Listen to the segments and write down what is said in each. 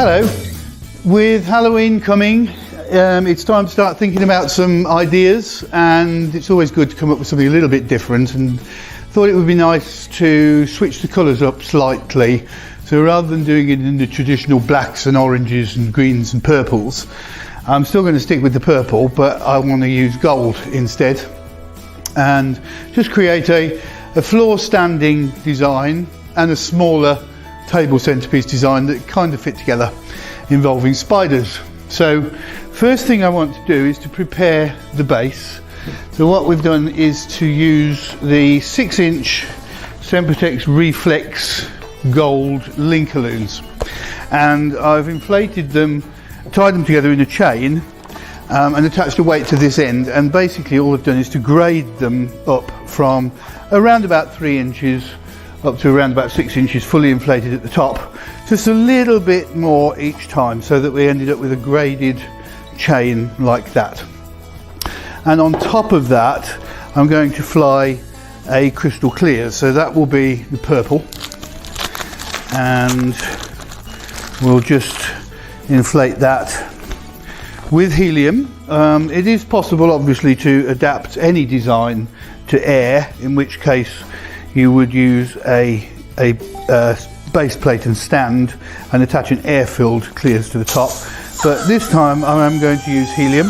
Hello. With Halloween coming, it's time to start thinking about some ideas, and it's always good to come up with something a little bit different, and thought it would be nice to switch the colours up slightly. So rather than doing it in the traditional blacks and oranges and greens and purples, I'm still going to stick with the purple, but I want to use gold instead, and just create a floor standing design and a smaller table centerpiece design that kind of fit together, involving spiders. So first thing I want to do is to prepare the base. So what we've done is to use the 6-inch Sempertex Reflex gold Lincolns, and I've inflated them, tied them together in a chain, and attached a weight to this end, and basically all I've done is to grade them up from around about 3 inches up to around about 6 inches fully inflated at the top, just a little bit more each time, so that we ended up with a graded chain like that. And on top of that I'm going to fly a crystal Clearz, so that will be the purple, and we'll just inflate that with helium. It is possible obviously to adapt any design to air, in which case you would use a base plate and stand and attach an air-filled Clearz to the top, but this time I am going to use helium.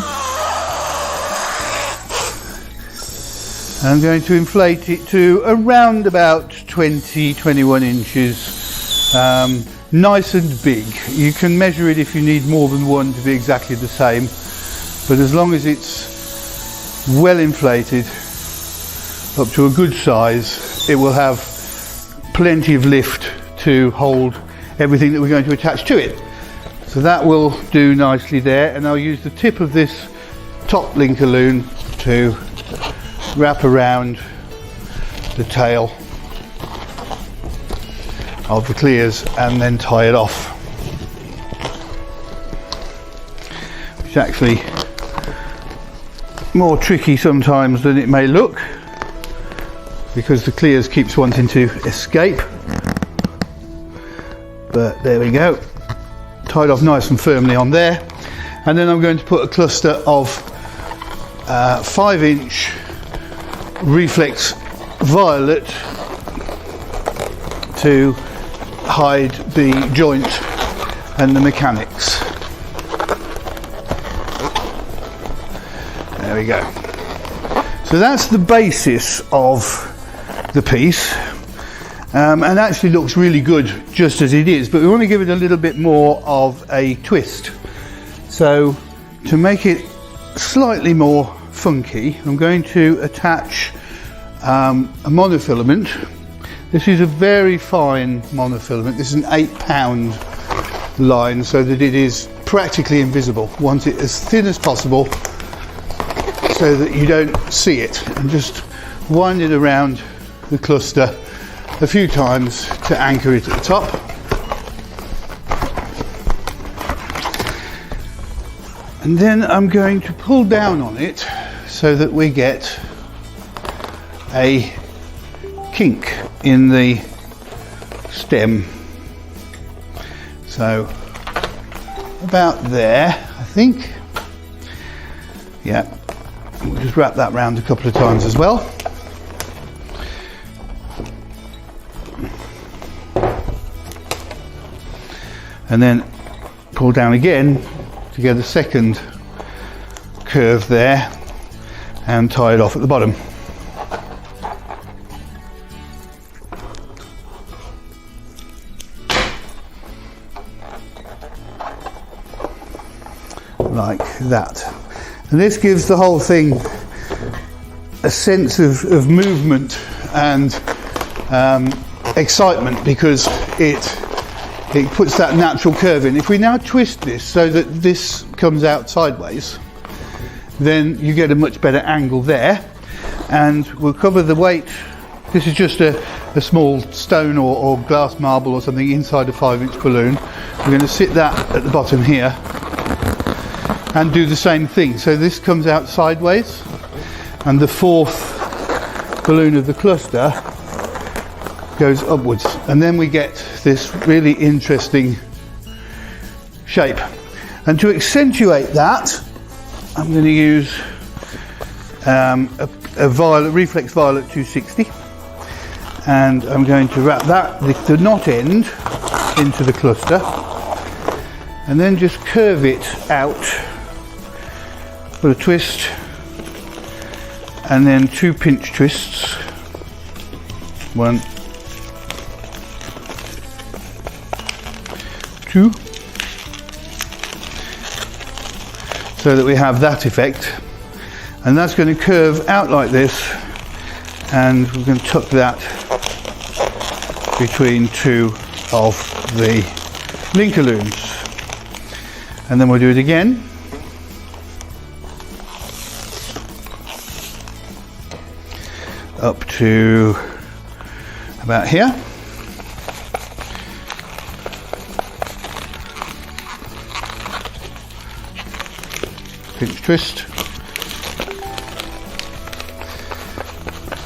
I'm going to inflate it to around about 20-21 inches, nice and big. You can measure it if you need more than one to be exactly the same, but as long as it's well inflated up to a good size, it will have plenty of lift to hold everything that we're going to attach to it. So that will do nicely there, and I'll use the tip of this top Lincoln to wrap around the tail of the Clearz and then tie it off, which is actually more tricky sometimes than it may look, because the Clearz keeps wanting to escape. But there we go, tied off nice and firmly on there. And then I'm going to put a cluster of 5-inch Reflex Violet to hide the joint and the mechanics. There we go. So that's the basis of the piece, and actually looks really good just as it is, but we want to give it a little bit more of a twist. So to make it slightly more funky, I'm going to attach a monofilament. This is a very fine monofilament. This is an 8-pound line, so that it is practically invisible. Want it as thin as possible so that you don't see it, and just wind it around the cluster a few times to anchor it at the top. And then I'm going to pull down on it so that we get a kink in the stem. So about there, I think. Yeah, we'll just wrap that round a couple of times as well. And then pull down again to get a second curve there and tie it off at the bottom. Like that. And this gives the whole thing a sense of movement and excitement, because it puts that natural curve in. If we now twist this so that this comes out sideways, then you get a much better angle there, and we'll cover the weight. This is just a small stone or glass marble or something inside a 5-inch balloon. We're going to sit that at the bottom here and do the same thing. So this comes out sideways, and the 4th balloon of the cluster goes upwards, and then we get this really interesting shape. And to accentuate that, I'm going to use a violet, reflex violet 260, and I'm going to wrap that, the knot end, into the cluster, and then just curve it out, put a twist, and then 2 pinch twists, 1, 2, so that we have that effect. And that's going to curve out like this, and we're going to tuck that between 2 of the linker looms, and then we'll do it again. Up to about here. Pinch twist.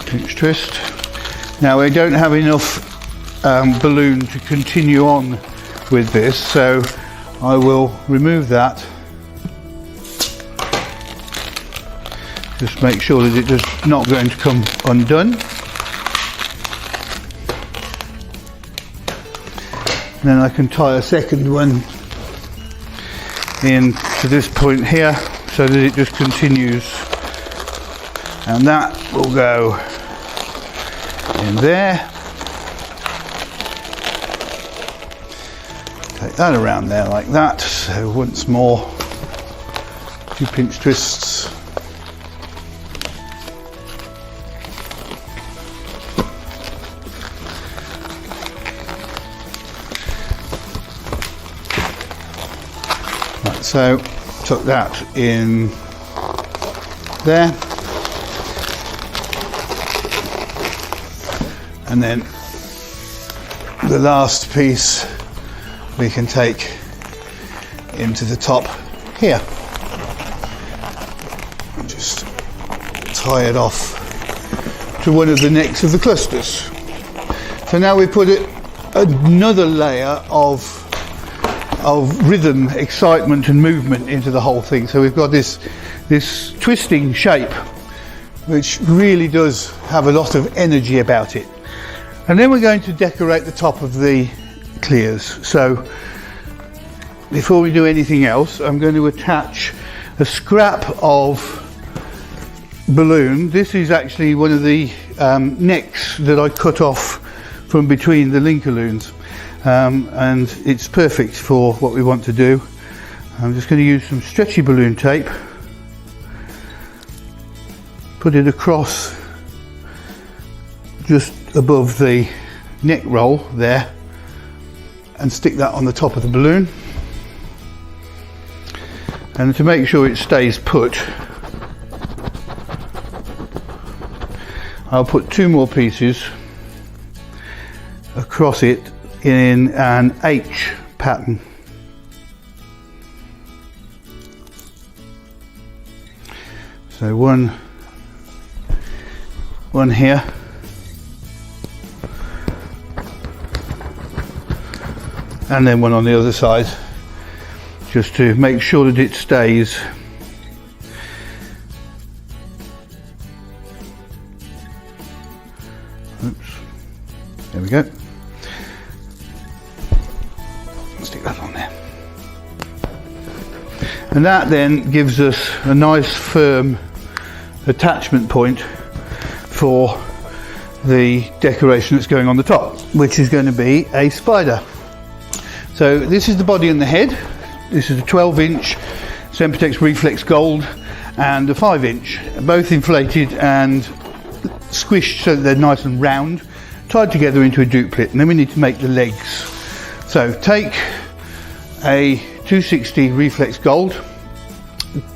Pinch twist. Now we don't have enough balloon to continue on with this, so I will remove that. Just make sure that it is not going to come undone. And then I can tie a second one in to this point here, so that it just continues, and that will go in there. Take that around there like that. So once more, 2 pinch twists. Right, so tuck that in there. And then the last piece we can take into the top here. And just tie it off to one of the necks of the clusters. So now we put another layer of rhythm, excitement and movement into the whole thing. So we've got this twisting shape, which really does have a lot of energy about it. And then we're going to decorate the top of the Clearz. So before we do anything else, I'm going to attach a scrap of balloon. This is actually one of the necks that I cut off from between the linker looms, and it's perfect for what we want to do. I'm just going to use some stretchy balloon tape, put it across just above the neck roll there, and stick that on the top of the balloon. And to make sure it stays put, I'll put 2 more pieces across it in an H pattern. So one here, and then one on the other side, just to make sure that it stays there we go. Stick that on there, and that then gives us a nice firm attachment point for the decoration that's going on the top, which is going to be a spider. So this is the body and the head. This is a 12-inch Sempertex Reflex Gold and a 5-inch, both inflated and squished so that they're nice and round, tied together into a duplicate. And then we need to make the legs. So take a 260 Reflex Gold,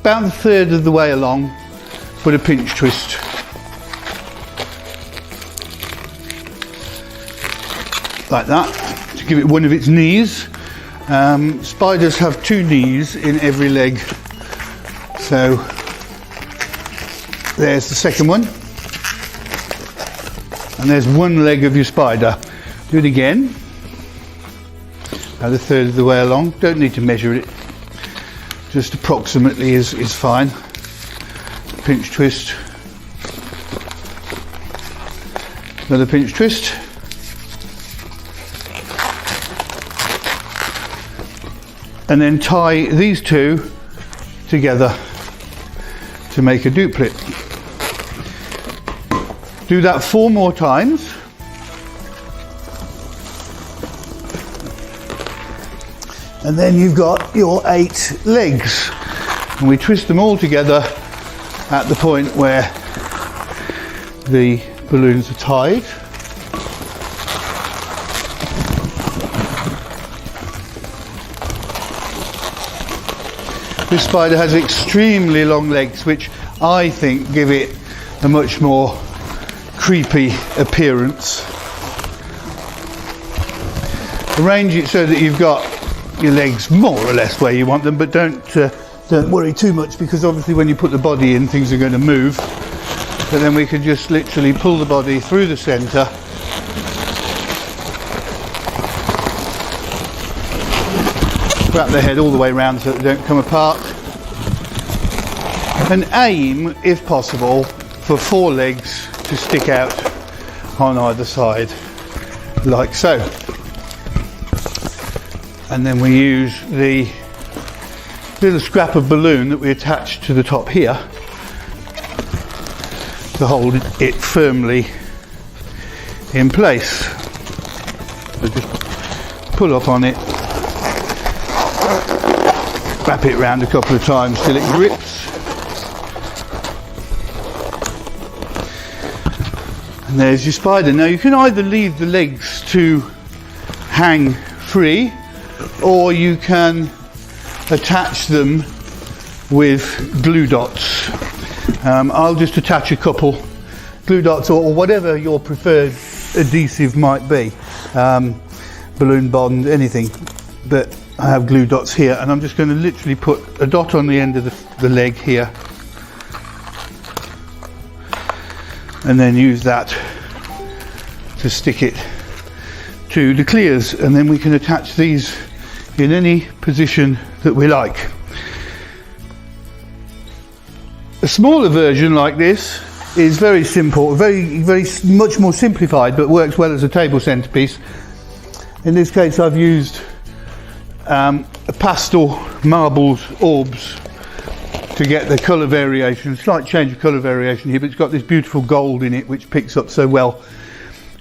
about a third of the way along, put a pinch twist, like that, to give it one of its knees. Spiders have 2 knees in every leg, so there's the second one, and there's one leg of your spider. Do it again, about a third of the way along. Don't need to measure it, just approximately is fine. Pinch twist, another pinch twist, and then tie these two together to make a duplicate. Do that 4 more times. And then you've got your 8 legs. And we twist them all together at the point where the balloons are tied. This spider has extremely long legs, which I think give it a much more creepy appearance. Arrange it so that you've got your legs more or less where you want them, but don't worry too much, because obviously when you put the body in, things are going to move. But then we can just literally pull the body through the centre, wrap the head all the way around so that they don't come apart, and aim, if possible, for 4 legs to stick out on either side, like so. And then we use the little scrap of balloon that we attach to the top here to hold it firmly in place. So just pull up on it, wrap it around a couple of times till it grips, and there's your spider. Now you can either leave the legs to hang free, or you can attach them with glue dots. I'll just attach a couple glue dots, or whatever your preferred adhesive might be, balloon bond, anything, but I have glue dots here, and I'm just going to literally put a dot on the end of the leg here, and then use that to stick it to the Clearz, and then we can attach these in any position that we like. A smaller version like this is very simple, very much more simplified, but works well as a table centerpiece. In this case I've used a pastel marbles orbs to get the colour variation, slight change of colour variation here, but it's got this beautiful gold in it which picks up so well.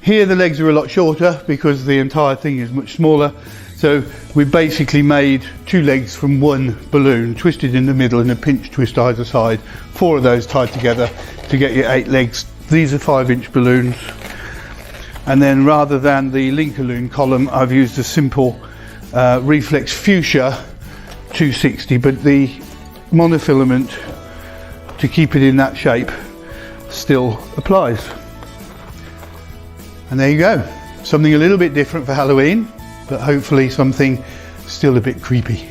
Here the legs are a lot shorter because the entire thing is much smaller, so we basically made 2 legs from 1 balloon, twisted in the middle and a pinch twist either side, 4 of those tied together to get your 8 legs. These are 5-inch balloons, and then rather than the Linkaloon column I've used a simple reflex fuchsia 260, but the monofilament to keep it in that shape still applies. And there you go, something a little bit different for Halloween, but hopefully something still a bit creepy.